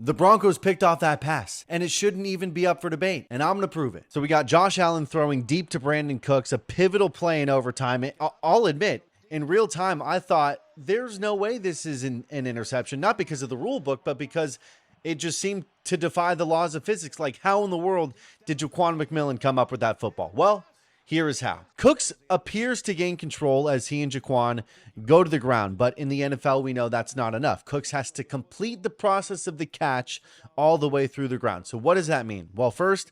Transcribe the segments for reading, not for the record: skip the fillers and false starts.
The Broncos picked off that pass, and it shouldn't even be up for debate, and I'm going to prove it. So we got Josh Allen throwing deep to Brandon Cooks, a pivotal play in overtime. I'll admit, in real time, I thought there's no way this is an interception, not because of the rule book, but because it just seemed to defy the laws of physics. Like, how in the world did Jaquan McMillan come up with that football? Well, here is how. Cooks appears to gain control as he and Jaquan go to the ground, but in the NFL, we know that's not enough. Cooks has to complete the process of the catch all the way through the ground. So what does that mean? Well, first,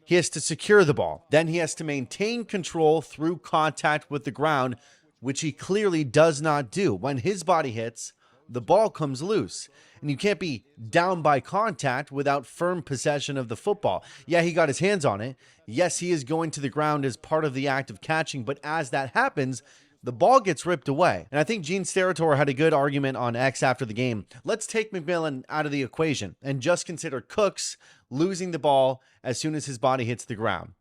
he has to secure the ball. Then he has to maintain control through contact with the ground, which he clearly does not do. When his body hits, the ball comes loose. And you can't be down by contact without firm possession of the football. Yeah, he got his hands on it. Yes, he is going to the ground as part of the act of catching, but as that happens, the ball gets ripped away. And I think Gene Steratore had a good argument on X after the game. Let's take McMillan out of the equation and just consider Cooks losing the ball as soon as his body hits the ground.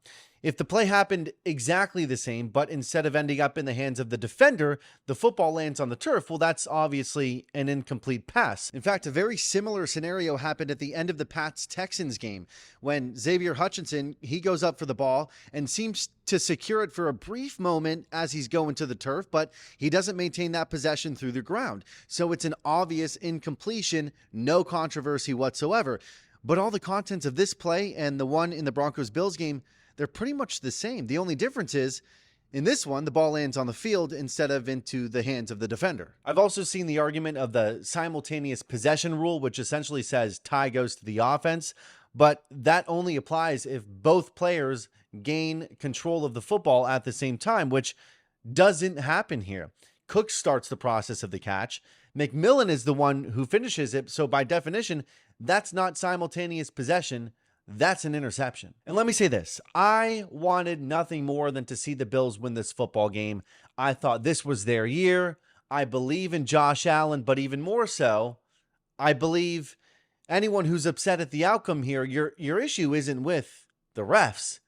If the play happened exactly the same, but instead of ending up in the hands of the defender, the football lands on the turf, well, that's obviously an incomplete pass. In fact, a very similar scenario happened at the end of the Pats-Texans game when Xavier Hutchinson, he goes up for the ball and seems to secure it for a brief moment as he's going to the turf, but he doesn't maintain that possession through the ground. So it's an obvious incompletion, no controversy whatsoever. But all the contents of this play and the one in the Broncos-Bills game, they're pretty much the same. The only difference is, in this one, the ball lands on the field instead of into the hands of the defender. I've also seen the argument of the simultaneous possession rule, which essentially says tie goes to the offense, but that only applies if both players gain control of the football at the same time, which doesn't happen here. Cook starts the process of the catch. McMillan is the one who finishes it, so by definition, that's not simultaneous possession. That's an interception. And let me say this. I wanted nothing more than to see the Bills win this football game. I thought this was their year. I believe in Josh Allen, but even more so, I believe anyone who's upset at the outcome here, your issue isn't with the refs.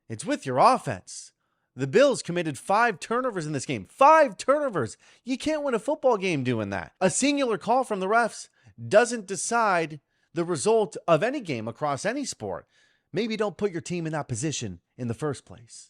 It's with your offense. The Bills committed 5 turnovers in this game. 5 turnovers. You can't win a football game doing that. A singular call from the refs doesn't decide the result of any game across any sport. Maybe don't put your team in that position in the first place.